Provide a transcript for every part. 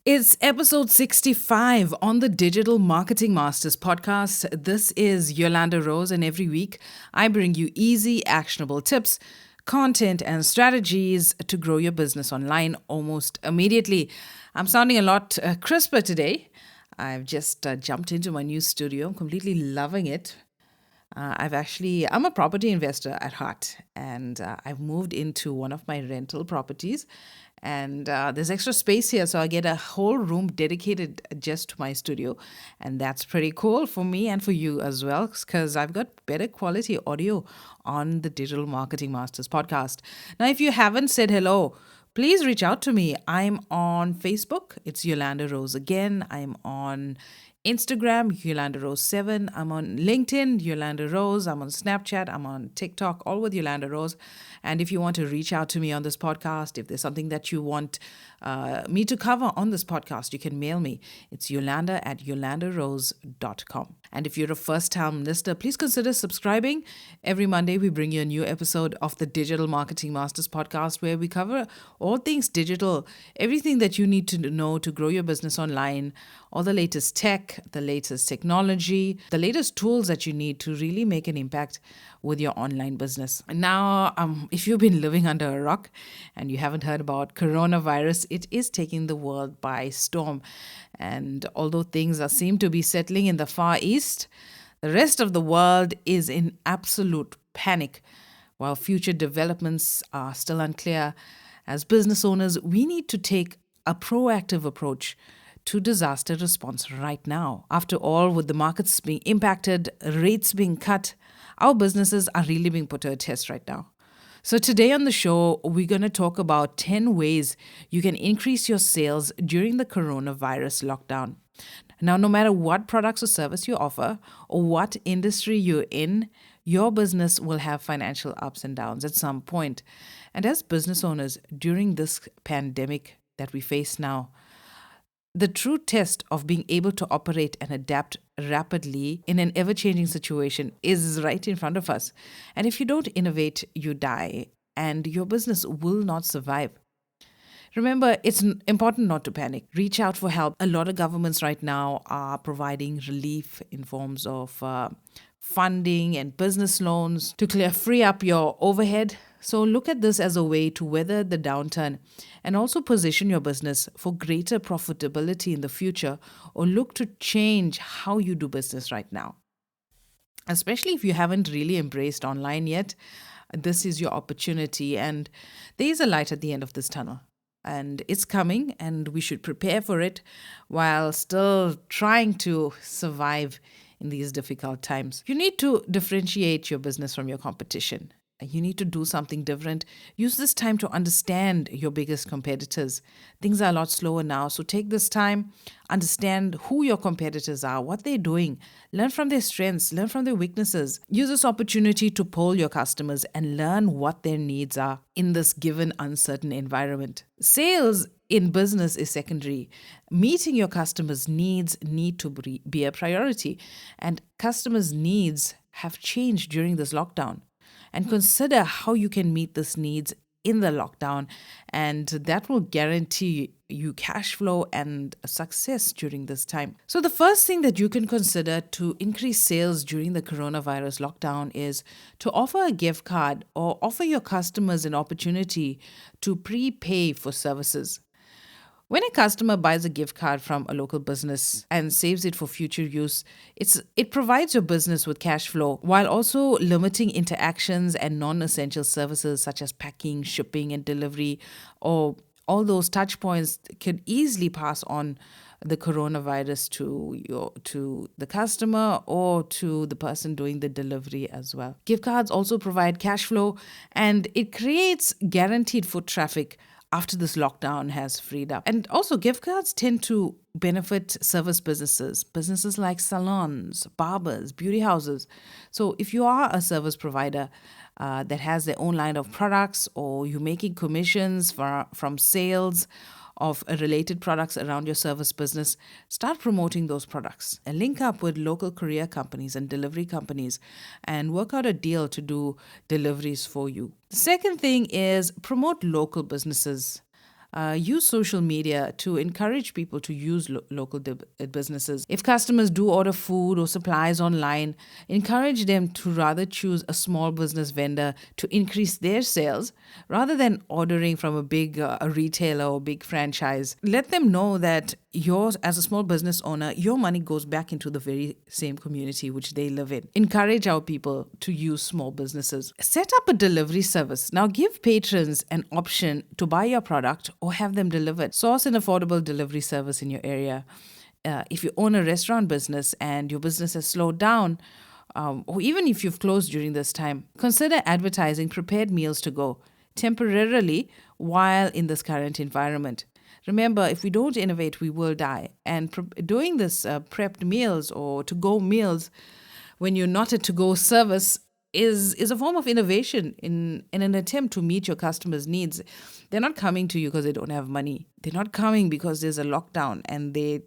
It's episode 65 on the Digital Marketing Masters podcast. This is Yolanda Rose, and every week I bring you easy, actionable tips, content, and strategies to grow your business online almost immediately. I'm sounding a lot crisper today. I've just jumped into my new studio. I'm completely loving it. I'm a property investor at heart, and I've moved into one of my rental properties. And there's extra space here, so I get a whole room dedicated just to my studio. And that's pretty cool for me and for you as well, because I've got better quality audio on the Digital Marketing Masters podcast. Now, if you haven't said hello, please reach out to me. I'm on Facebook. It's Yolanda Rose again. I'm on Instagram, Yolanda Rose 7. I'm on LinkedIn, Yolanda Rose. I'm on Snapchat. I'm on TikTok, all with Yolanda Rose. And if you want to reach out to me on this podcast, if there's something that you want me to cover on this podcast, you can mail me. It's yolanda@yolandarose.com. And if you're a first time listener, please consider subscribing. Every Monday, we bring you a new episode of the Digital Marketing Masters podcast where we cover all things digital, everything that you need to know to grow your business online, all the latest tech, the latest technology, the latest tools that you need to really make an impact with your online business. Now, if you've been living under a rock and you haven't heard about coronavirus, it is taking the world by storm. And although things seem to be settling in the Far East, the rest of the world is in absolute panic. While future developments are still unclear, as business owners, we need to take a proactive approach to disaster response right now. After all, with the markets being impacted, rates being cut, our businesses are really being put to a test right now. So, today on the show, we're going to talk about 10 ways you can increase your sales during the coronavirus lockdown. Now, no matter what products or service you offer or what industry you're in, your business will have financial ups and downs at some point. And as business owners, during this pandemic that we face now, the true test of being able to operate and adapt rapidly in an ever changing situation is right in front of us. And if you don't innovate, you die, and your business will not survive. Remember, it's important not to panic. Reach out for help. A lot of governments right now are providing relief in forms of funding and business loans to free up your overhead. So look at this as a way to weather the downturn and also position your business for greater profitability in the future, or look to change how you do business right now. Especially if you haven't really embraced online yet, this is your opportunity, and there is a light at the end of this tunnel. And it's coming, and we should prepare for it while still trying to survive in these difficult times. You need to differentiate your business from your competition. You need to do something different. Use this time to understand your biggest competitors. Things are a lot slower now, so take this time, understand who your competitors are, what they're doing, learn from their strengths, learn from their weaknesses. Use this opportunity to poll your customers and learn what their needs are in this given uncertain environment. Sales in business is secondary. Meeting your customers' needs need to be a priority, and customers' needs have changed during this lockdown. And consider how you can meet these needs in the lockdown, and that will guarantee you cash flow and success during this time. So, the first thing that you can consider to increase sales during the coronavirus lockdown is to offer a gift card or offer your customers an opportunity to prepay for services. When a customer buys a gift card from a local business and saves it for future use, it provides your business with cash flow while also limiting interactions and non-essential services such as packing, shipping, and delivery, or all those touch points could easily pass on the coronavirus to the customer or to the person doing the delivery as well. Gift cards also provide cash flow, and it creates guaranteed foot traffic after this lockdown has freed up. And also, gift cards tend to benefit service businesses, businesses like salons, barbers, beauty houses. So, if you are a service provider that has their own line of products, or you're making commissions from sales of related products around your service business, start promoting those products and link up with local courier companies and delivery companies and work out a deal to do deliveries for you. The second thing is promote local businesses. Use social media to encourage people to use local businesses. If customers do order food or supplies online, encourage them to rather choose a small business vendor to increase their sales rather than ordering from a big a retailer or big franchise. Let them know that yours, as a small business owner, your money goes back into the very same community which they live in. Encourage our people to use small businesses. Set up a delivery service. Now give patrons an option to buy your product or have them delivered. Source an affordable delivery service in your area. If you own a restaurant business and your business has slowed down, or even if you've closed during this time, consider advertising prepared meals to go temporarily while in this current environment. Remember, if we don't innovate, we will die. And doing this prepped meals or to go meals when you're not a to go service is a form of innovation in an attempt to meet your customers' needs. They're not coming to you because they don't have money. They're not coming because there's a lockdown and they're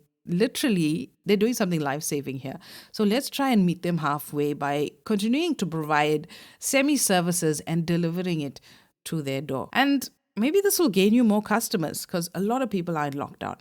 doing something life-saving here. So let's try and meet them halfway by continuing to provide semi-services and delivering it to their door. And maybe this will gain you more customers because a lot of people are in lockdown.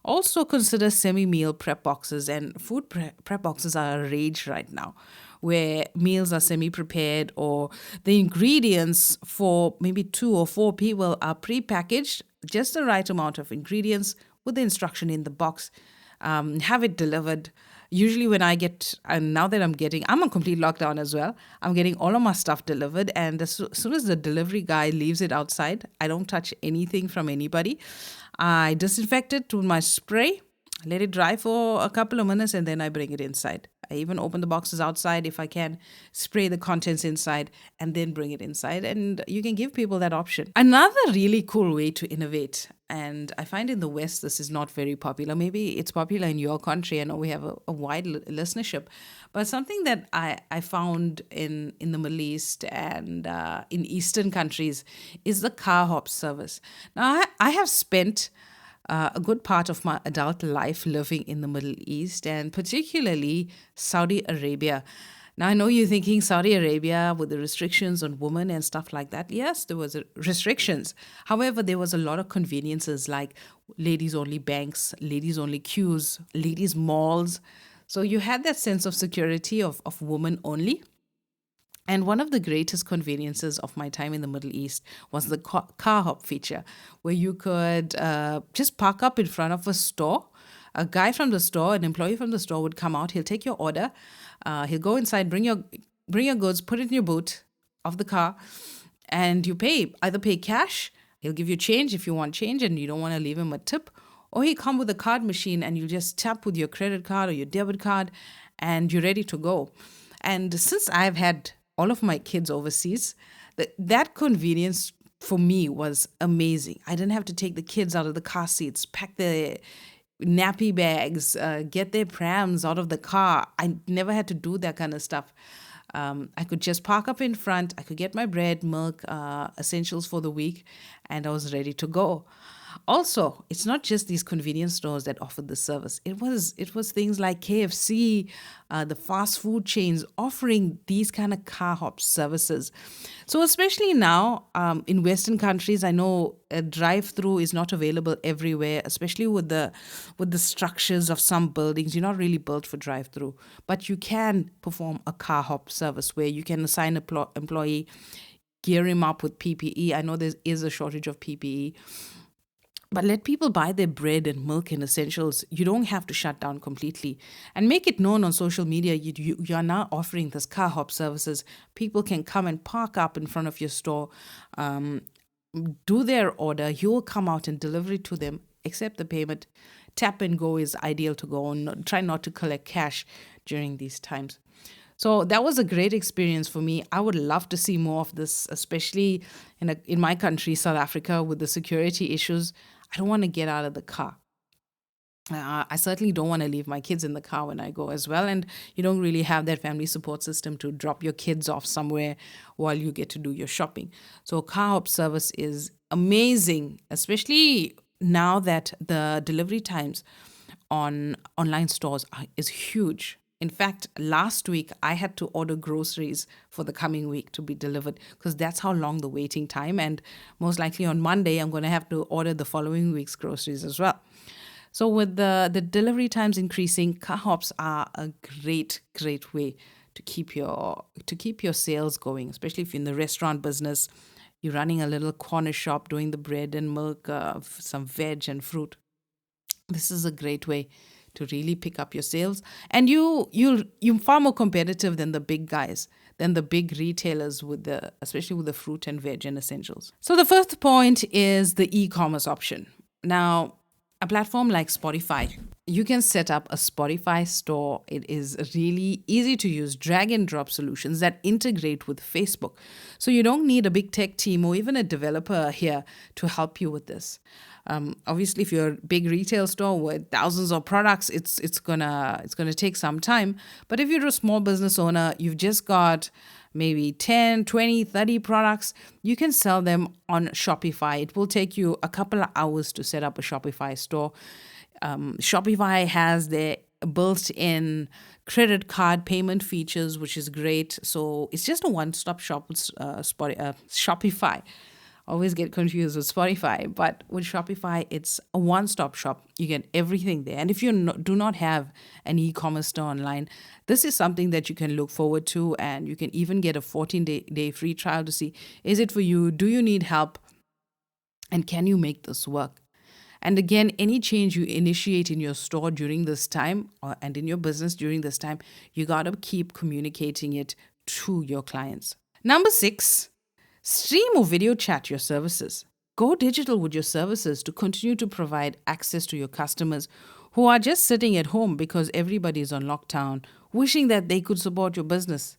Also consider semi-meal prep boxes, and food prep boxes are a rage right now, where meals are semi-prepared or the ingredients for maybe 2 or 4 people are pre-packaged, just the right amount of ingredients with the instruction in the box. Have it delivered. Usually when I get, and now that I'm on complete lockdown as well, I'm getting all of my stuff delivered. And as soon as the delivery guy leaves it outside, I don't touch anything from anybody. I disinfect it with my spray, let it dry for a couple of minutes, and then I bring it inside. I even open the boxes outside if I can, spray the contents inside, and then bring it inside. And you can give people that option. Another really cool way to innovate, and I find in the West this is not very popular. Maybe it's popular in your country. I know we have a wide listenership. But something that I found in the Middle East and in Eastern countries is the car hop service. Now, I have spent a good part of my adult life living in the Middle East and particularly Saudi Arabia. Now, I know you're thinking Saudi Arabia with the restrictions on women and stuff like that. Yes, there was restrictions. However, there was a lot of conveniences like ladies only banks, ladies only queues, ladies malls. So you had that sense of security of women only. And one of the greatest conveniences of my time in the Middle East was the car hop feature, where you could just park up in front of a store. A guy from the store, an employee from the store would come out. He'll take your order. He'll go inside, bring your goods, put it in your boot of the car, and you either pay cash. He'll give you change if you want change and you don't want to leave him a tip, or he'll come with a card machine and you just tap with your credit card or your debit card, and you're ready to go. And since I've had all of my kids overseas, that convenience for me was amazing. I didn't have to take the kids out of the car seats, pack their nappy bags, get their prams out of the car. I never had to do that kind of stuff. I could just park up in front. I could get my bread, milk, essentials for the week, and I was ready to go. Also, it's not just these convenience stores that offered the service. It was things like KFC, the fast food chains offering these kind of car hop services. So especially now in Western countries, I know a drive-through is not available everywhere, especially with the structures of some buildings. You're not really built for drive-through, but you can perform a car hop service where you can assign an employee, gear him up with PPE. I know there is a shortage of PPE. But let people buy their bread and milk and essentials. You don't have to shut down completely. And make it known on social media you are now offering this car hop services. People can come and park up in front of your store, do their order. You'll come out and deliver it to them, accept the payment. Tap and go is ideal to go on. Try not to collect cash during these times. So that was a great experience for me. I would love to see more of this, especially in my country, South Africa, with the security issues. I don't want to get out of the car. I certainly don't want to leave my kids in the car when I go as well. And you don't really have that family support system to drop your kids off somewhere while you get to do your shopping. So car hop service is amazing, especially now that the delivery times on online stores is huge. In fact, last week I had to order groceries for the coming week to be delivered because that's how long the waiting time. And most likely on Monday, I'm going to have to order the following week's groceries as well. So with the delivery times increasing, car hops are a great way to keep your sales going, especially if you're in the restaurant business, you're running a little corner shop doing the bread and milk, some veg and fruit. This is a great way to really pick up your sales, and you're far more competitive than the big guys, than the big retailers with the especially with the fruit and veg and essentials. So the first point is the e-commerce option. Now, a platform like Spotify, you can set up a Spotify store. It is really easy to use drag and drop solutions that integrate with Facebook. So you don't need a big tech team or even a developer here to help you with this. Obviously, if you're a big retail store with thousands of products, it's gonna take some time. But if you're a small business owner, you've just got maybe 10, 20, 30 products, you can sell them on Shopify. It will take you a couple of hours to set up a Shopify store. Shopify has their built-in credit card payment features, which is great. So it's just a one-stop shop with Shopify. Always get confused with Spotify, but with Shopify, it's a one-stop shop. You get everything there. And if you do not have an e-commerce store online, this is something that you can look forward to, and you can even get a 14-day free trial to see, is it for you? Do you need help? And can you make this work? And again, any change you initiate in your store during this time and in your business during this time, you got to keep communicating it to your clients. Number 6, stream or video chat your services. Go digital with your services to continue to provide access to your customers who are just sitting at home because everybody's on lockdown, wishing that they could support your business.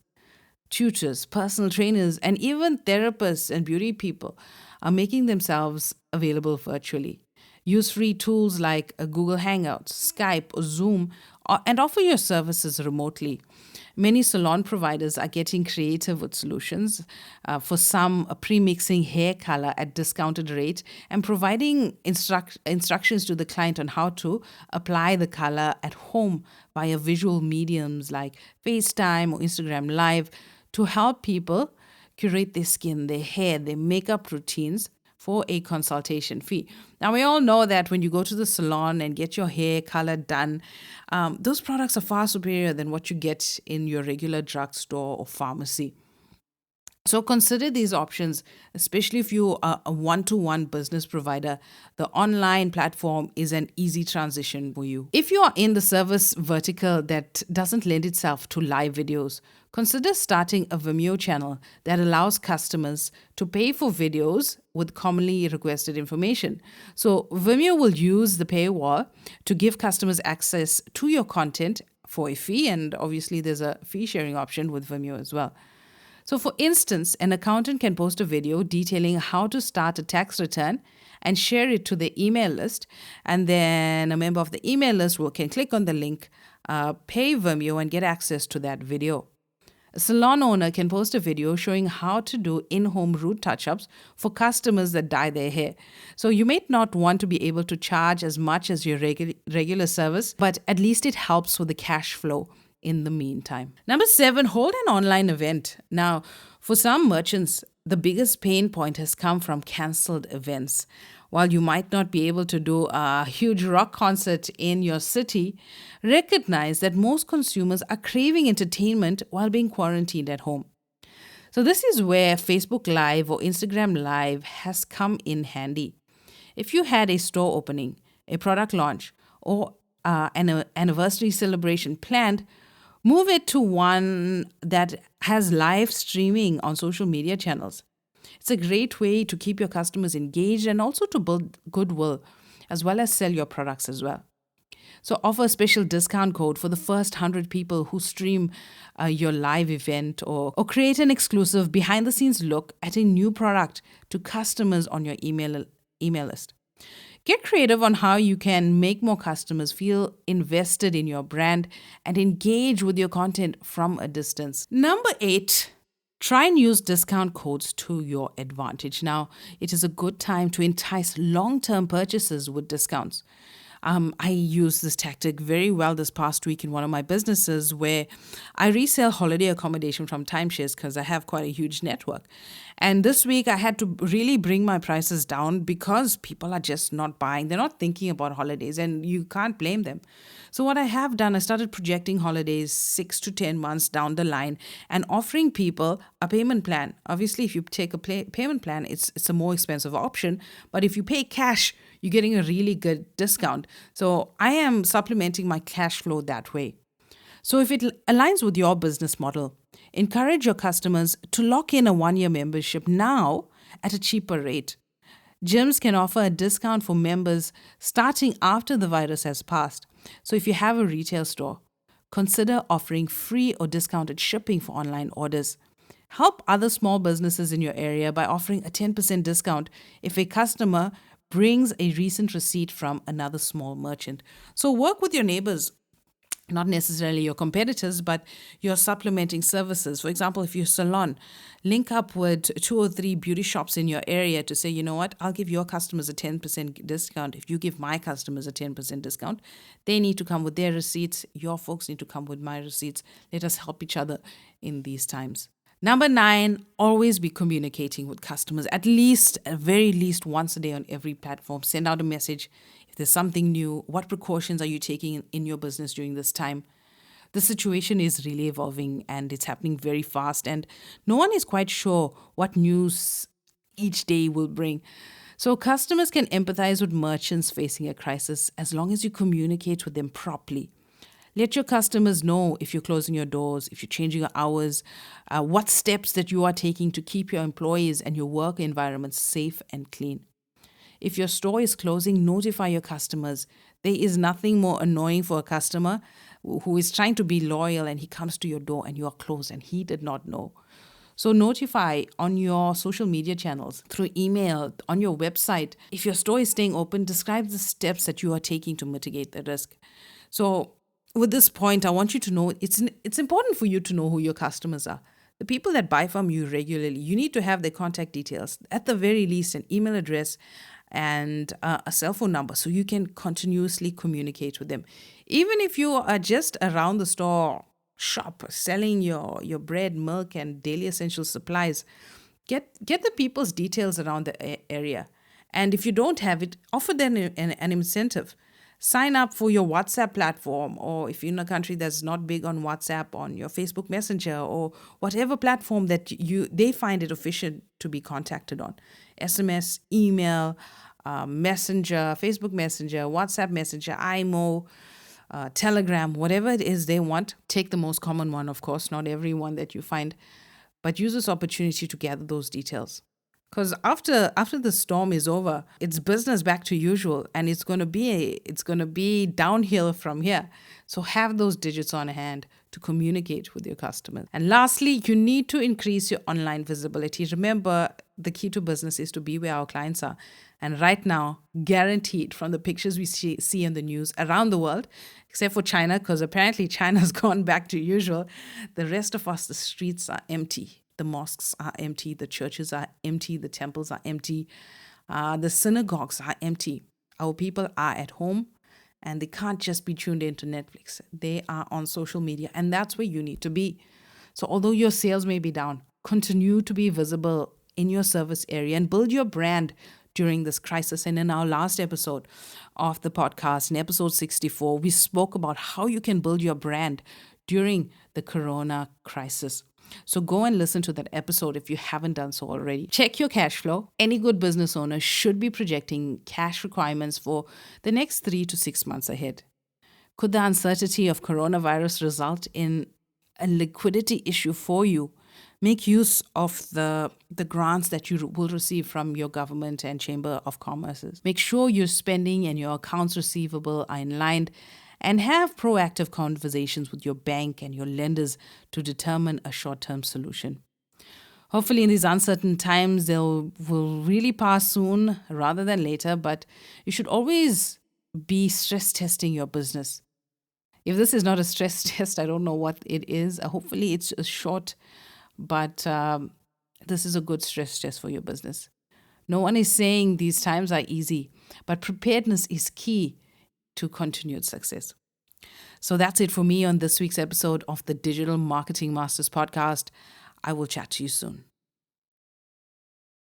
Tutors, personal trainers, and even therapists and beauty people are making themselves available virtually. Use free tools like Google Hangouts, Skype, or Zoom, and offer your services remotely. Many salon providers are getting creative with solutions. For some, pre-mixing hair color at discounted rate and providing instructions to the client on how to apply the color at home via visual mediums like FaceTime or Instagram Live to help people curate their skin, their hair, their makeup routines for a consultation fee. Now, we all know that when you go to the salon and get your hair color done, those products are far superior than what you get in your regular drugstore or pharmacy. So consider these options, especially if you are a one-to-one business provider. The online platform is an easy transition for you. If you are in the service vertical that doesn't lend itself to live videos, consider starting a Vimeo channel that allows customers to pay for videos with commonly requested information. So Vimeo will use the paywall to give customers access to your content for a fee, and obviously there's a fee sharing option with Vimeo as well. So for instance, an accountant can post a video detailing how to start a tax return and share it to the email list. And then a member of the email list can click on the link, pay Vimeo, and get access to that video. A salon owner can post a video showing how to do in-home root touch-ups for customers that dye their hair. So you may not want to be able to charge as much as your regular service, but at least it helps with the cash flow in the meantime. Number 7, hold an online event. Now, for some merchants, the biggest pain point has come from cancelled events. While you might not be able to do a huge rock concert in your city, recognize that most consumers are craving entertainment while being quarantined at home. So this is where Facebook Live or Instagram Live has come in handy. If you had a store opening, a product launch, or an anniversary celebration planned, move it to one that has live streaming on social media channels. It's a great way to keep your customers engaged and also to build goodwill, as well as sell your products as well. So offer a special discount code for the first 100 people who stream your live event, or create an exclusive behind-the-scenes look at a new product to customers on your email list. Get creative on how you can make more customers feel invested in your brand and engage with your content from a distance. Number 8, try and use discount codes to your advantage. Now, it is a good time to entice long-term purchases with discounts. I used this tactic very well this past week in one of my businesses where I resell holiday accommodation from timeshares because I have quite a huge network. And this week I had to really bring my prices down because people are just not buying. They're not thinking about holidays, and you can't blame them. So, what I have done, I started projecting holidays 6 to 10 months down the line and offering people a payment plan. Obviously, if you take a payment plan, it's a more expensive option. But if you pay cash, you're getting a really good discount. So, I am supplementing my cash flow that way. So, if it aligns with your business model, encourage your customers to lock in a 1 year membership now at a cheaper rate. Gyms can offer a discount for members starting after the virus has passed. So, if you have a retail store, consider offering free or discounted shipping for online orders. Help other small businesses in your area by offering a 10% discount if a customer brings a recent receipt from another small merchant. So, work with your neighbors, not necessarily your competitors, but your supplementing services. For example, if you're a salon, link up with 2 or 3 beauty shops in your area to say, you know what, I'll give your customers a 10% discount. If you give my customers a 10% discount, they need to come with their receipts. Your folks need to come with my receipts. Let us help each other in these times. Number 9, always be communicating with customers at least, at very least once a day on every platform. Send out a message. If there's something new, what precautions are you taking in your business during this time? The situation is really evolving and it's happening very fast, and no one is quite sure what news each day will bring. So, customers can empathize with merchants facing a crisis as long as you communicate with them properly. Let your customers know if you're closing your doors, if you're changing your hours, what steps that you are taking to keep your employees and your work environment safe and clean. If your store is closing, notify your customers. There is nothing more annoying for a customer who is trying to be loyal and he comes to your door and you are closed and he did not know. So notify on your social media channels, through email, on your website. If your store is staying open, describe the steps that you are taking to mitigate the risk. So with this point, I want you to know it's important for you to know who your customers are. The people that buy from you regularly, you need to have their contact details, at the very least, an email address and a cell phone number so you can continuously communicate with them. Even if you are just around the store shop selling your bread, milk, and daily essential supplies, get the people's details around the area. And if you don't have it, offer them an incentive. Sign up for your WhatsApp platform, or if you're in a country that's not big on WhatsApp, on your Facebook Messenger or whatever platform that they find it efficient to be contacted on. SMS, email, Messenger, Facebook Messenger, WhatsApp Messenger, IMO, Telegram, whatever it is they want. Take the most common one, of course, not every one that you find, but use this opportunity to gather those details. Because after the storm is over, it's business back to usual, and it's gonna be downhill from here. So have those digits on hand to communicate with your customers. And lastly, you need to increase your online visibility. Remember, the key to business is to be where our clients are. And right now, guaranteed from the pictures we see in the news around the world, except for China, because apparently China's gone back to usual, the rest of us, the streets are empty. The mosques are empty, the churches are empty, the temples are empty, the synagogues are empty. Our people are at home and they can't just be tuned into Netflix. They are on social media, and that's where you need to be. So, although your sales may be down, continue to be visible in your service area and build your brand during this crisis. And in our last episode of the podcast, in episode 64, we spoke about how you can build your brand during the corona crisis. So go and listen to that episode if you haven't done so already. Check your cash flow. Any good business owner should be projecting cash requirements for the next 3 to 6 months ahead. Could the uncertainty of coronavirus result in a liquidity issue for you? Make use of the grants that you will receive from your government and Chamber of Commerce. Make sure your spending and your accounts receivable are in line, and have proactive conversations with your bank and your lenders to determine a short-term solution. Hopefully, in these uncertain times, they will really pass soon rather than later, but you should always be stress testing your business. If this is not a stress test, I don't know what it is. Hopefully, it's a short, but this is a good stress test for your business. No one is saying these times are easy, but preparedness is key to continued success. So that's it for me on this week's episode of the Digital Marketing Masters podcast. I will chat to you soon.